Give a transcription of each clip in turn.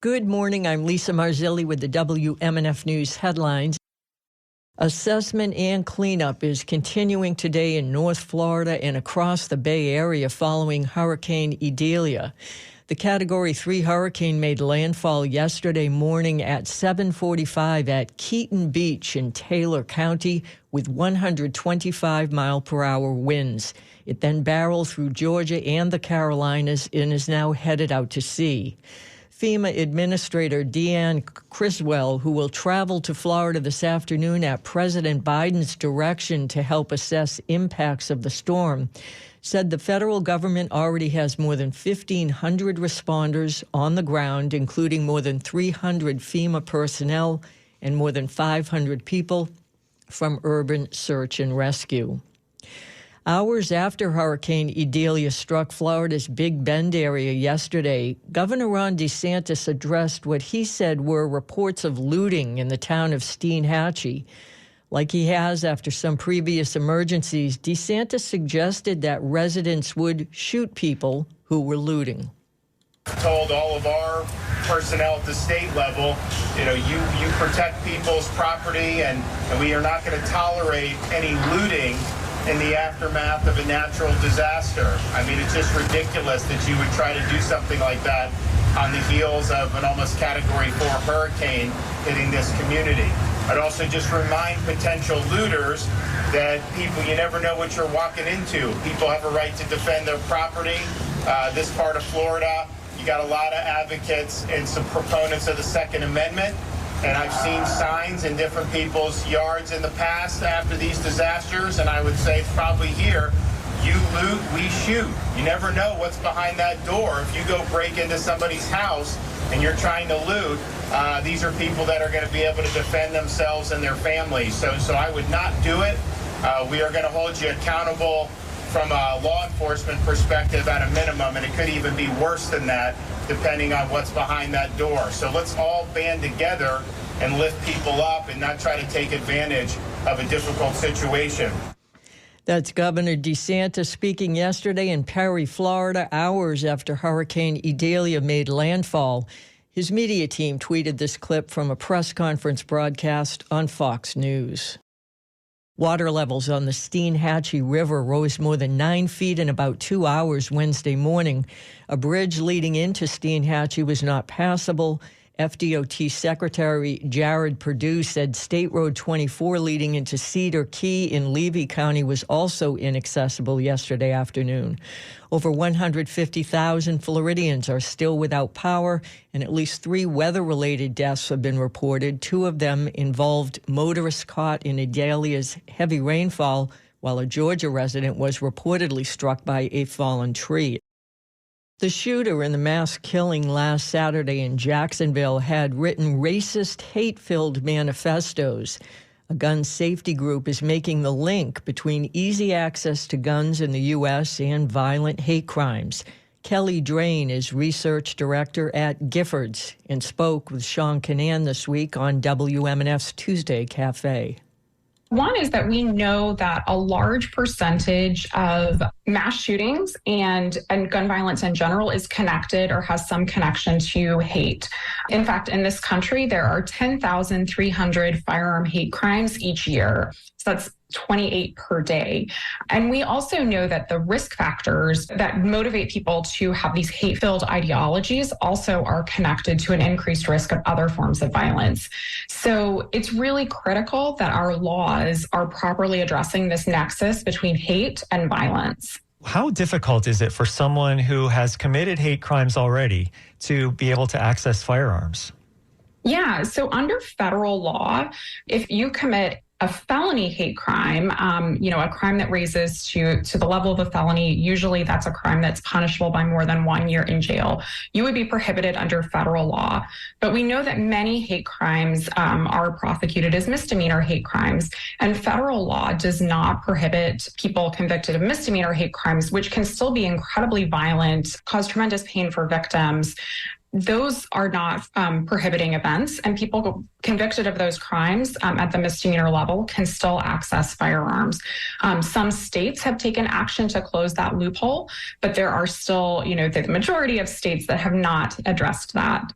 Good morning. I'm Lisa Marzilli with the WMNF News headlines. Assessment and cleanup is continuing today in North Florida and across the Bay Area following Hurricane Idalia. The Category 3 hurricane made landfall yesterday morning at 7:45 at Keaton Beach in Taylor County with 125-mile-per-hour winds. It then barreled through Georgia and the Carolinas and is now headed out to sea. FEMA Administrator Deanne Criswell, who will travel to Florida this afternoon at President Biden's direction to help assess impacts of the storm, said the federal government already has more than 1,500 responders on the ground, including more than 300 FEMA personnel and more than 500 people from Urban Search and Rescue. Hours after Hurricane Idalia struck Florida's Big Bend area yesterday, Governor Ron DeSantis addressed what he said were reports of looting in the town of Steinhatchee. Like he has after some previous emergencies, DeSantis suggested that residents would shoot people who were looting. Told all of our personnel at the state level, you protect people's property and we are not going to tolerate any looting in the aftermath of a natural disaster. I mean, it's just ridiculous that you would try to do something like that on the heels of an almost Category 4 hurricane hitting this community. I'd also just remind potential looters that you never know what you're walking into. People have a right to defend their property. This part of Florida, you got a lot of advocates and some proponents of the Second Amendment. And I've seen signs in different people's yards in the past after these disasters, and I would say probably here, you loot, we shoot. You never know what's behind that door. If you go break into somebody's house and you're trying to loot, these are people that are going to be able to defend themselves and their families. So I would not do it. We are going to hold you accountable from a law enforcement perspective at a minimum, and it could even be worse than that, depending on what's behind that door. So let's all band together and lift people up and not try to take advantage of a difficult situation. That's Governor DeSantis speaking yesterday in Perry, Florida, hours after Hurricane Idalia made landfall. His media team tweeted this clip from a press conference broadcast on Fox News. Water levels on the Steinhatchee River rose more than 9 feet in about 2 hours Wednesday morning. A bridge leading into Steinhatchee was not passable. FDOT Secretary Jared Perdue said State Road 24 leading into Cedar Key in Levy County was also inaccessible yesterday afternoon. Over 150,000 Floridians are still without power, and at least 3 weather-related deaths have been reported. 2 of them involved motorists caught in Idalia's heavy rainfall, while a Georgia resident was reportedly struck by a fallen tree. The shooter in the mass killing last Saturday in Jacksonville had written racist, hate-filled manifestos. A gun safety group is making the link between easy access to guns in the U.S. and violent hate crimes. Kelly Drain is research director at Giffords and spoke with Sean Canan this week on WMNF's Tuesday Cafe. One is that we know that a large percentage of mass shootings and gun violence in general is connected or has some connection to hate. In fact, in this country, there are 10,300 firearm hate crimes each year. So that's 28 per day. And we also know that the risk factors that motivate people to have these hate-filled ideologies also are connected to an increased risk of other forms of violence. So it's really critical that our laws are properly addressing this nexus between hate and violence. How difficult is it for someone who has committed hate crimes already to be able to access firearms? Yeah, so under federal law, if you commit a felony hate crime, a crime that raises to the level of a felony, usually that's a crime that's punishable by more than 1 year in jail. You would be prohibited under federal law. But we know that many hate crimes are prosecuted as misdemeanor hate crimes, and federal law does not prohibit people convicted of misdemeanor hate crimes, which can still be incredibly violent, cause tremendous pain for victims. Those are not prohibiting events, and people convicted of those crimes at the misdemeanor level can still access firearms. Some states have taken action to close that loophole, but there are still, the majority of states that have not addressed that.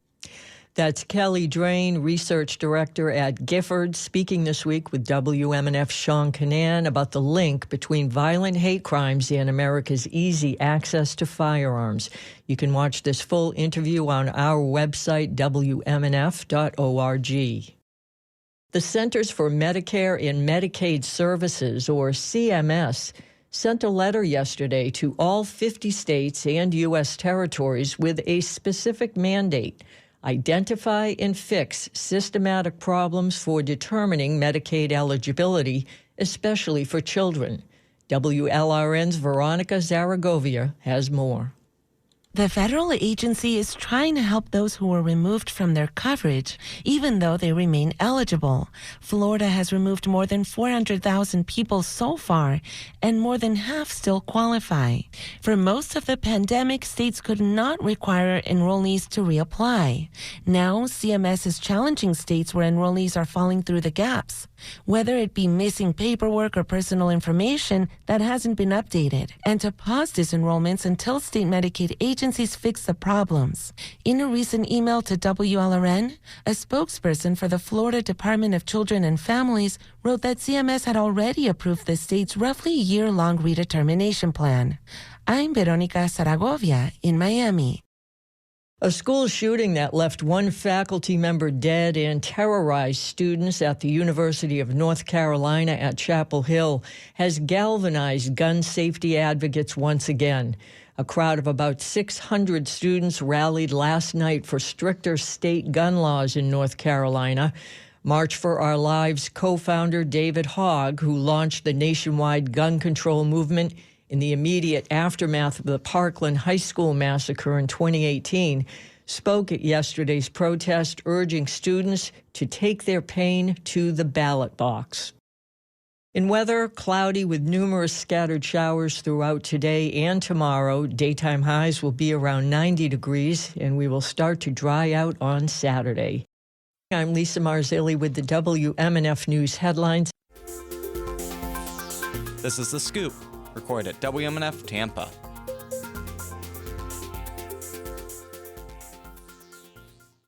That's Kelly Drain, Research Director at Gifford, speaking this week with WMNF Sean Canan about the link between violent hate crimes and America's easy access to firearms. You can watch this full interview on our website, WMNF.org. The Centers for Medicare and Medicaid Services, or CMS, sent a letter yesterday to all 50 states and U.S. territories with a specific mandate: identify and fix systematic problems for determining Medicaid eligibility, especially for children. WLRN's Veronica Zaragovia has more. The federal agency is trying to help those who were removed from their coverage, even though they remain eligible. Florida has removed more than 400,000 people so far, and more than half still qualify. For most of the pandemic, states could not require enrollees to reapply. Now, CMS is challenging states where enrollees are falling through the gaps, whether it be missing paperwork or personal information that hasn't been updated, and to pause disenrollments until state Medicaid agencies fix the problems. In a recent email to WLRN, a spokesperson for the Florida Department of Children and Families wrote that CMS had already approved the state's roughly year-long redetermination plan. I'm Veronica Zaragovia in Miami. A school shooting that left one faculty member dead and terrorized students at the University of North Carolina at Chapel Hill has galvanized gun safety advocates once again. A crowd of about 600 students rallied last night for stricter state gun laws in North Carolina. March for Our Lives co-founder David Hogg, who launched the nationwide gun control movement in the immediate aftermath of the Parkland High School massacre in 2018, spoke at yesterday's protest, urging students to take their pain to the ballot box. In weather, cloudy with numerous scattered showers throughout today and tomorrow. Daytime highs will be around 90 degrees, and we will start to dry out on Saturday. I'm Lisa Marzilli with the WMNF News headlines. This is The Scoop, recorded at WMNF Tampa.